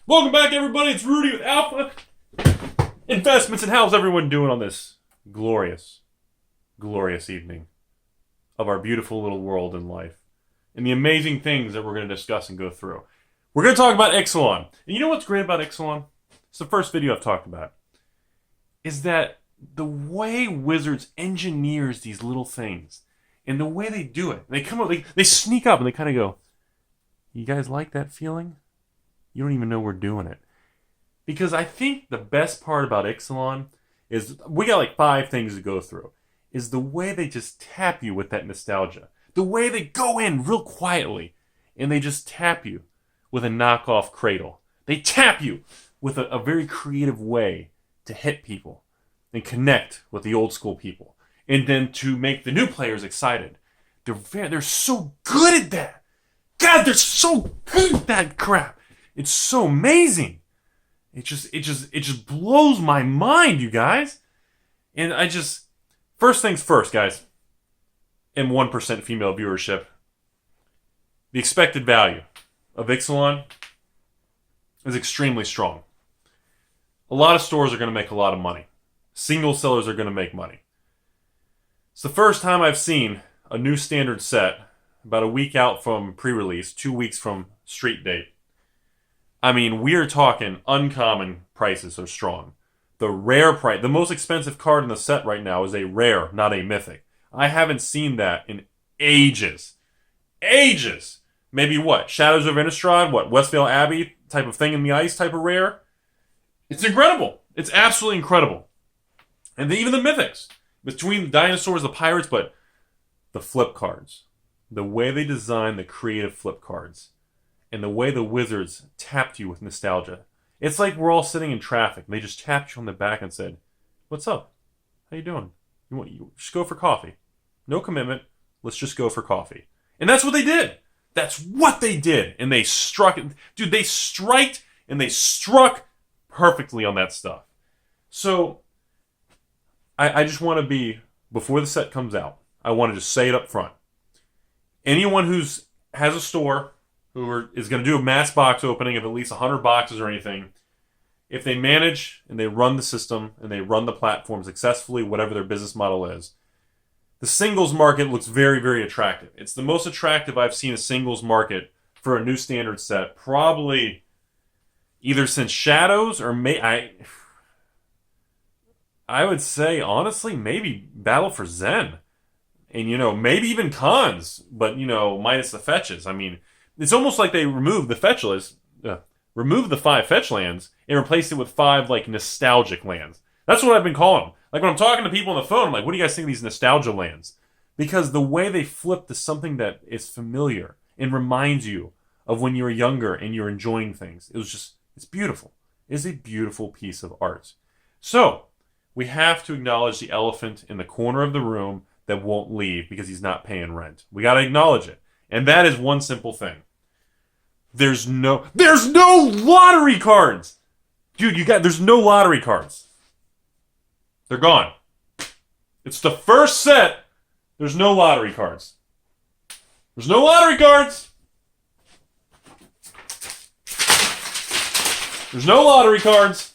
Welcome back, everybody. It's Rudy with Alpha Investments. And how's everyone doing on this glorious, glorious evening of our beautiful little world and life and the amazing things that we're going to discuss and go through? We're going to talk about Ixalan. And you know what's great about Ixalan? It's the first video I've talked about. Is that the way Wizards engineers these little things and the way they do it. They come up, they sneak up and they kind of go, "You guys like that feeling? You don't even know we're doing it." Because I think the best part about Ixalan is, we got like 5 things to go through, is the way they just tap you with that nostalgia. The way they go in real quietly and they just tap you with a knockoff cradle. They tap you with a very creative way to hit people and connect with the old school people. And then to make the new players excited. They're so good at that. God, they're so good at that crap. It's so amazing. It just blows my mind, you guys. And first things first, guys. And 1% female viewership. The expected value of Ixalan is extremely strong. A lot of stores are going to make a lot of money. Single sellers are going to make money. It's the first time I've seen a new standard set about a week out from pre-release, 2 weeks from street date. I mean, we're talking uncommon prices are strong. The rare price, the most expensive card in the set right now is a rare, not a mythic. I haven't seen that in ages. Ages! Maybe what? Shadows of Innistrad? What? Westvale Abbey type of thing in the ice type of rare? It's incredible. It's absolutely incredible. And even the mythics. Between the dinosaurs, the pirates, but the flip cards. The way they design the creative flip cards. And the way the Wizards tapped you with nostalgia. It's like we're all sitting in traffic. And they just tapped you on the back and said, "What's up? How you doing? You just go for coffee. No commitment. Let's just go for coffee." And that's what they did. That's what they did. And they struck it. Dude, they striked and they struck perfectly on that stuff. So, I just want to be, before the set comes out, I want to just say it up front. Anyone who's has a store who is going to do a mass box opening of at least 100 boxes or anything, if they manage and they run the system and they run the platform successfully, whatever their business model is, the singles market looks very, very attractive. It's the most attractive I've seen a singles market for a new standard set, probably either since Shadows or I would say, honestly, maybe Battle for Zen. And, maybe even Cons, but, minus the fetches. I mean, it's almost like they removed removed the 5 fetch lands and replaced it with 5, nostalgic lands. That's what I've been calling them. Like, when I'm talking to people on the phone, I'm like, "What do you guys think of these nostalgia lands?" Because the way they flip to something that is familiar and reminds you of when you were younger and you're enjoying things. It's beautiful. It is a beautiful piece of art. So, we have to acknowledge the elephant in the corner of the room that won't leave because he's not paying rent. We got to acknowledge it. And that is one simple thing. There's no lottery cards! Dude, there's no lottery cards. They're gone. It's the first set. There's no lottery cards. There's no lottery cards! There's no lottery cards.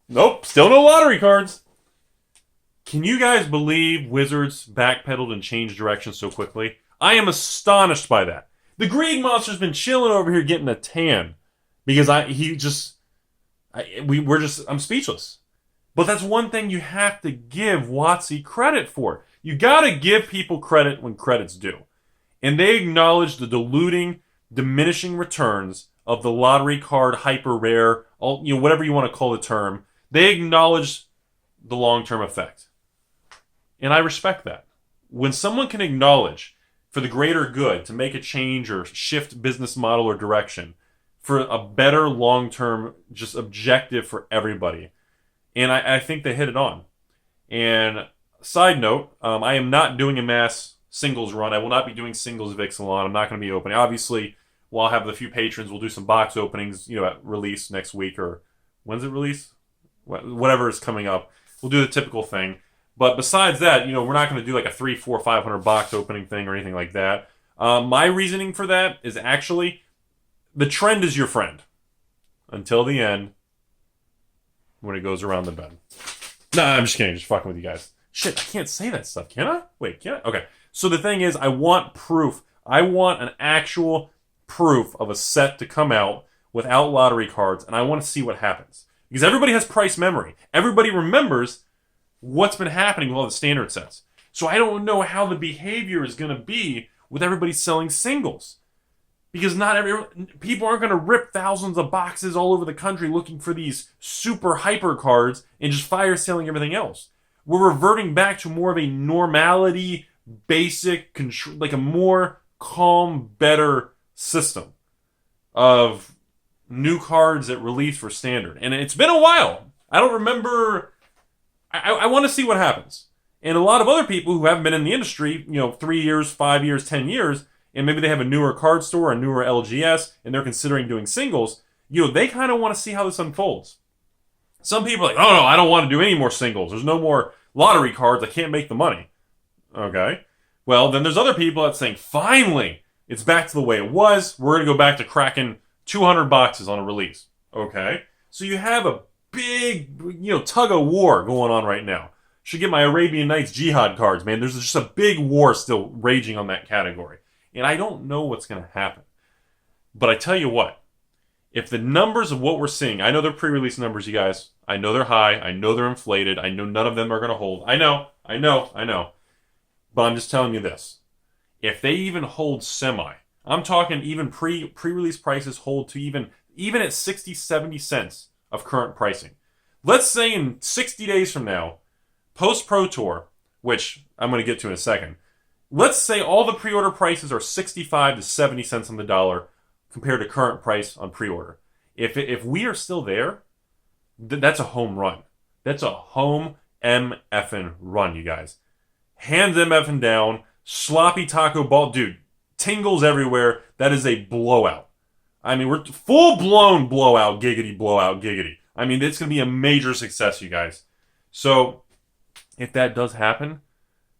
Nope, still no lottery cards. Can you guys believe Wizards backpedaled and changed direction so quickly? I am astonished by that. The Greed Monster's been chilling over here getting a tan because I'm speechless. But that's one thing you have to give WotC credit for. You gotta give people credit when credit's due. And they acknowledge the diminishing returns of the lottery card hyper rare, whatever you want to call the term. They acknowledge the long-term effect. And I respect that. When someone can acknowledge, for the greater good, to make a change or shift business model or direction for a better long-term just objective for everybody. And I think they hit it on. And side note, I am not doing a mass singles run. I will not be doing singles of Ixalan. I'm not going to be opening. Obviously, while I'll have the few patrons, we'll do some box openings, at release next week, or when's it release? Whatever is coming up. We'll do the typical thing. But besides that, we're not going to do like a 300, 400, 500 box opening thing or anything like that. My reasoning for that is actually the trend is your friend. Until the end, when it goes around the bend. Nah, I'm just kidding. Just fucking with you guys. Shit, I can't say that stuff, can I? Wait, can I? Okay. So the thing is, I want proof. I want an actual proof of a set to come out without lottery cards, and I want to see what happens. Because everybody has price memory. Everybody remembers what's been happening with all the standard sets. So I don't know how the behavior is going to be with everybody selling singles. Because people aren't going to rip thousands of boxes all over the country looking for these super hyper cards and just fire selling everything else. We're reverting back to more of a normality, basic, like a more calm, better system of new cards that release for standard. And it's been a while. I don't remember. I want to see what happens. And a lot of other people who haven't been in the industry, 3 years, 5 years, 10 years, and maybe they have a newer card store, a newer LGS, and they're considering doing singles, they kind of want to see how this unfolds. Some people are like, oh no, I don't want to do any more singles. There's no more lottery cards. I can't make the money. Okay. Well, then there's other people that saying, finally, it's back to the way it was. We're going to go back to cracking 200 boxes on a release. Okay. So you have a big, tug of war going on right now. Should get my Arabian Nights Jihad cards, man. There's just a big war still raging on that category. And I don't know what's going to happen. But I tell you what, if the numbers of what we're seeing, I know they're pre-release numbers, you guys. I know they're high. I know they're inflated. I know none of them are going to hold. I know. But I'm just telling you this. If they even hold semi, I'm talking even pre-release prices hold to even at 60, 70 cents of current pricing. Let's say in 60 days from now, post-Pro Tour, which I'm going to get to in a second, let's say all the pre-order prices are 65 to 70 cents on the dollar compared to current price on pre-order. If we are still there, that's a home run. That's a home MFing run, you guys. Hands MFing down, sloppy taco ball. Dude, tingles everywhere. That is a blowout. I mean, we're full-blown blowout, giggity. I mean, it's going to be a major success, you guys. So, if that does happen,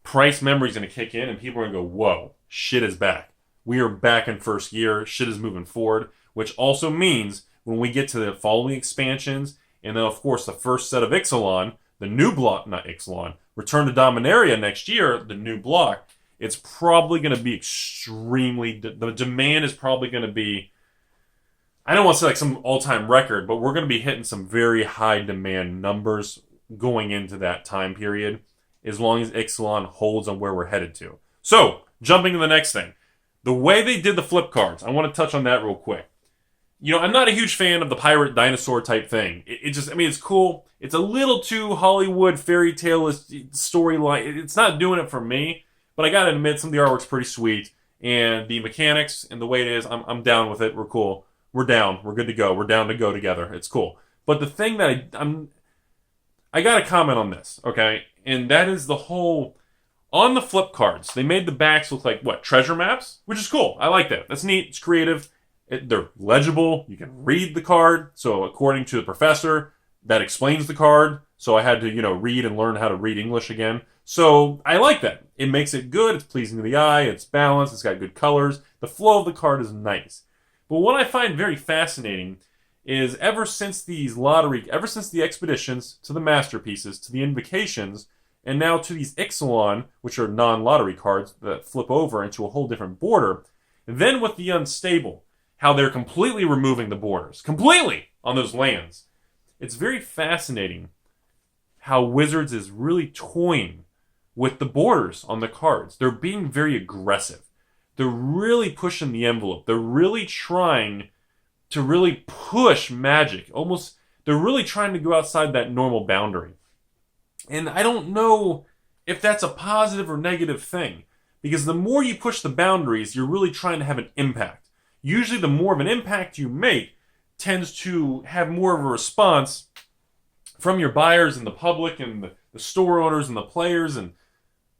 price memory is going to kick in and people are going to go, whoa, shit is back. We are back in first gear. Shit is moving forward, which also means when we get to the following expansions, and then, of course, the first set of Ixalan, the new block, not Ixalan, Return to Dominaria next year, the new block, it's probably going to be the demand is probably going to be, I don't want to say like some all-time record, but we're going to be hitting some very high demand numbers going into that time period, as long as Ixalan holds on where we're headed to. So, jumping to the next thing. The way they did the flip cards, I want to touch on that real quick. I'm not a huge fan of the pirate dinosaur type thing. It's cool. It's a little too Hollywood fairy tale-ish storyline. It's not doing it for me, but I gotta admit, some of the artwork's pretty sweet, and the mechanics and the way it is, I'm down with it. We're cool. We're down. We're good to go. We're down to go together. It's cool. But the thing that I gotta comment on this, okay? And that is the whole, on the flip cards, they made the backs look like, treasure maps? Which is cool. I like that. That's neat. It's creative. They're legible. You can read the card. So according to the professor, that explains the card. So I had to, read and learn how to read English again. So I like that. It makes it good. It's pleasing to the eye. It's balanced. It's got good colors. The flow of the card is nice. But what I find very fascinating is ever since the expeditions to the masterpieces, to the invocations, and now to these Ixalan, which are non-lottery cards that flip over into a whole different border, then with the unstable, how they're completely removing the borders. Completely! On those lands. It's very fascinating how Wizards is really toying with the borders on the cards. They're being very aggressive. They're really pushing the envelope. They're really trying to really push Magic. They're really trying to go outside that normal boundary. And I don't know if that's a positive or negative thing. Because the more you push the boundaries, you're really trying to have an impact. Usually the more of an impact you make tends to have more of a response from your buyers and the public and the store owners and the players.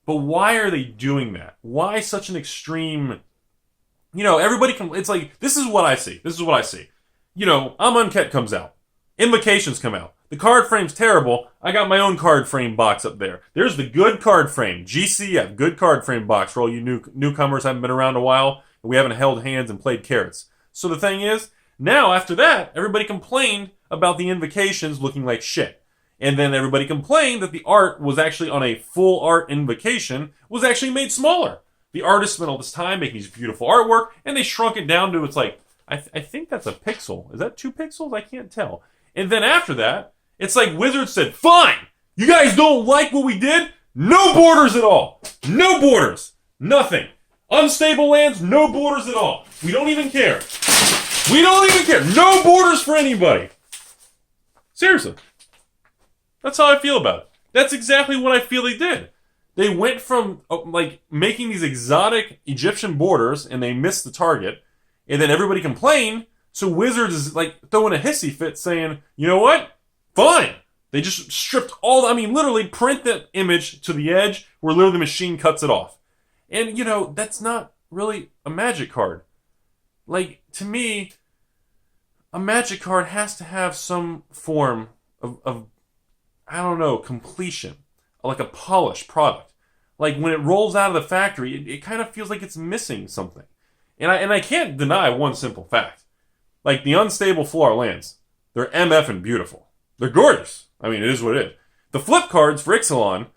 But why are they doing that? Why such an extreme... everybody can... It's like, this is what I see. Amonkhet comes out. Invocations come out. The card frame's terrible. I got my own card frame box up there. There's the good card frame. GCF, good card frame box for all you newcomers haven't been around a while and we haven't held hands and played carrots. So the thing is, now after that, everybody complained about the invocations looking like shit. And then everybody complained that the art was actually on a full art invocation, was actually made smaller. The artist spent all this time making these beautiful artwork, and they shrunk it down to, it's like, I think that's a pixel. Is that 2 pixels? I can't tell. And then after that, it's like Wizards said, fine, you guys don't like what we did? No borders at all. No borders. Nothing. Unstable lands, no borders at all. We don't even care. We don't even care. No borders for anybody. Seriously. That's how I feel about it. That's exactly what I feel they did. They went from, like, making these exotic Egyptian borders, and they missed the target, and then everybody complained, so Wizards is, like, throwing a hissy fit saying, you know what? Fine. They just stripped all, literally print the image to the edge where literally the machine cuts it off. And, that's not really a Magic card. Like, to me, a Magic card has to have some form of I don't know, completion. Like a polished product. Like, when it rolls out of the factory, it kind of feels like it's missing something. And I can't deny one simple fact. Like, the unstable floor lands, they're MF and beautiful. They're gorgeous. It is what it is. The flip cards for Ixalan,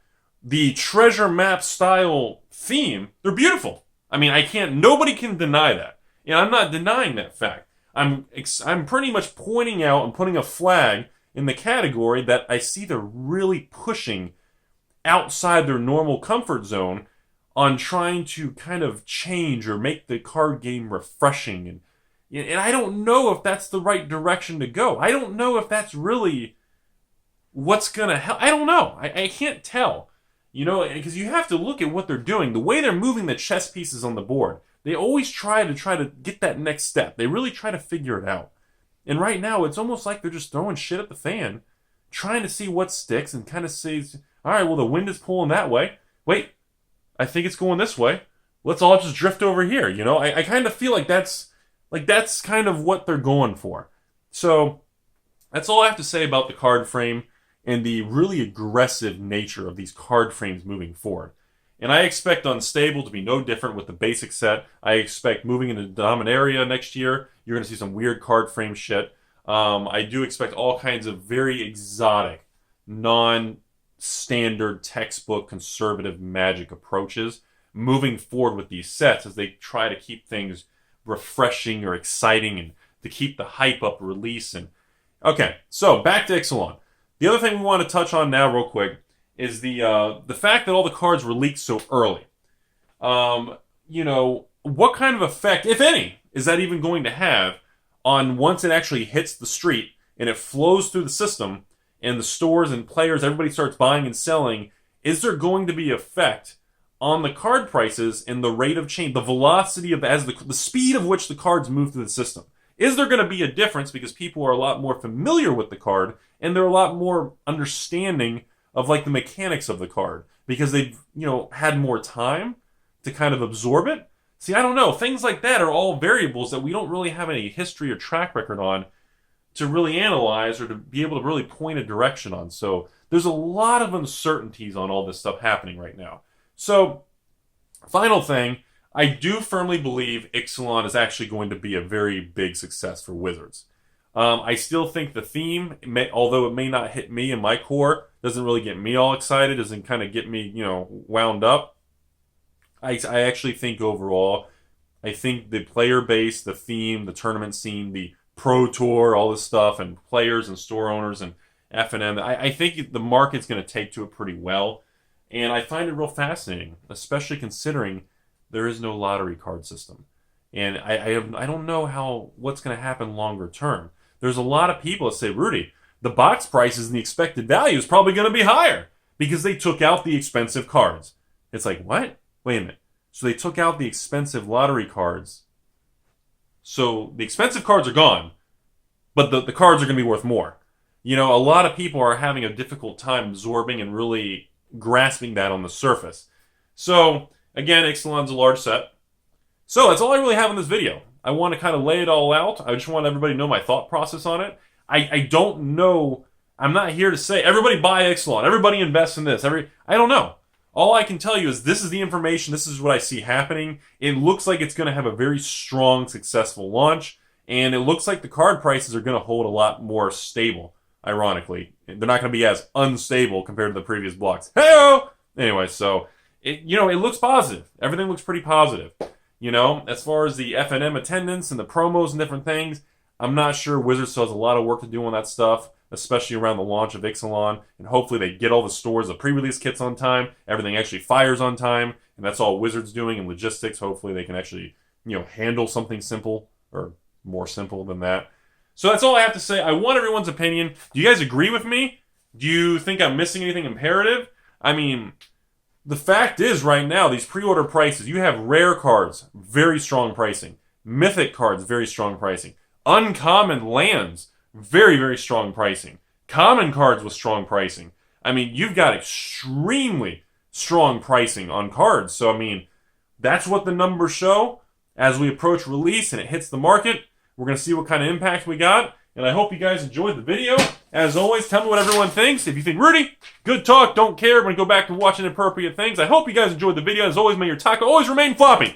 the treasure map style theme, they're beautiful. Nobody can deny that. And I'm not denying that fact. I'm pretty much pointing out and putting a flag in the category that I see they're really pushing outside their normal comfort zone on trying to kind of change or make the card game refreshing. And I don't know if that's the right direction to go. I don't know if that's really what's going to help. I don't know. I can't tell. Because you have to look at what they're doing. The way they're moving the chess pieces on the board. They always try to get that next step. They really try to figure it out. And right now, it's almost like they're just throwing shit at the fan, trying to see what sticks and kind of see, all right, well, the wind is pulling that way. Wait, I think it's going this way. Let's all just drift over here. I kind of feel like that's kind of what they're going for. So that's all I have to say about the card frame and the really aggressive nature of these card frames moving forward. And I expect Unstable to be no different with the basic set. I expect moving into Dominaria next year, you're going to see some weird card frame shit. I do expect all kinds of very exotic, non-standard textbook conservative Magic approaches moving forward with these sets as they try to keep things refreshing or exciting and to keep the hype up release. Okay, so back to Ixalan. The other thing we want to touch on now real quick is the fact that all the cards were leaked so early. What kind of effect, if any, is that even going to have on once it actually hits the street and it flows through the system and the stores and players, everybody starts buying and selling? Is there going to be effect on the card prices and the rate of change, the velocity of the speed of which the cards move through the system? Is there going to be a difference because people are a lot more familiar with the card and they're a lot more understanding of like the mechanics of the card because they've had more time to kind of absorb it? See, I don't know. Things like that are all variables that we don't really have any history or track record on to really analyze or to be able to really point a direction on. So there's a lot of uncertainties on all this stuff happening right now. So, final thing, I do firmly believe Ixalan is actually going to be a very big success for Wizards. I still think the theme, although it may not hit me in my core, doesn't really get me all excited, doesn't kind of get me, wound up. I actually think overall, I think the player base, the theme, the tournament scene, the Pro Tour, all this stuff, and players and store owners and F&M, I think the market's going to take to it pretty well. And I find it real fascinating, especially considering there is no lottery card system. And I don't know what's going to happen longer term. There's a lot of people that say, Rudy, the box prices and the expected value is probably going to be higher because they took out the expensive cards. It's like, what? Wait a minute. So they took out the expensive lottery cards. So the expensive cards are gone, but the cards are going to be worth more. A lot of people are having a difficult time absorbing and really grasping that on the surface. So, again, Ixalan's a large set. So that's all I really have in this video. I want to kind of lay it all out. I just want everybody to know my thought process on it. I don't know. I'm not here to say, everybody buy Ixalan. Everybody invest in this. I don't know. All I can tell you is this is the information. This is what I see happening. It looks like it's going to have a very strong, successful launch. And it looks like the card prices are going to hold a lot more stable, ironically. They're not going to be as unstable compared to the previous blocks. Hey-o! Anyway, so, it looks positive. Everything looks pretty positive. As far as the FNM attendance and the promos and different things, I'm not sure. Wizards still has a lot of work to do on that stuff, especially around the launch of Ixalan. And hopefully they get all the stores, the pre-release kits on time. Everything actually fires on time. And that's all Wizards doing in logistics. Hopefully they can actually, handle something simple or more simple than that. So that's all I have to say. I want everyone's opinion. Do you guys agree with me? Do you think I'm missing anything imperative? I mean, the fact is right now, these pre-order prices, you have rare cards, very strong pricing. Mythic cards, very strong pricing. Uncommon lands, very, very strong pricing. Common cards with strong pricing. I mean, you've got extremely strong pricing on cards. So, I mean, that's what the numbers show. As we approach release and it hits the market, we're going to see what kind of impact we got. And I hope you guys enjoyed the video. As always, tell me what everyone thinks. If you think, Rudy, good talk, don't care, I'm going to go back to watching appropriate things. I hope you guys enjoyed the video. As always, may your taco always remain floppy.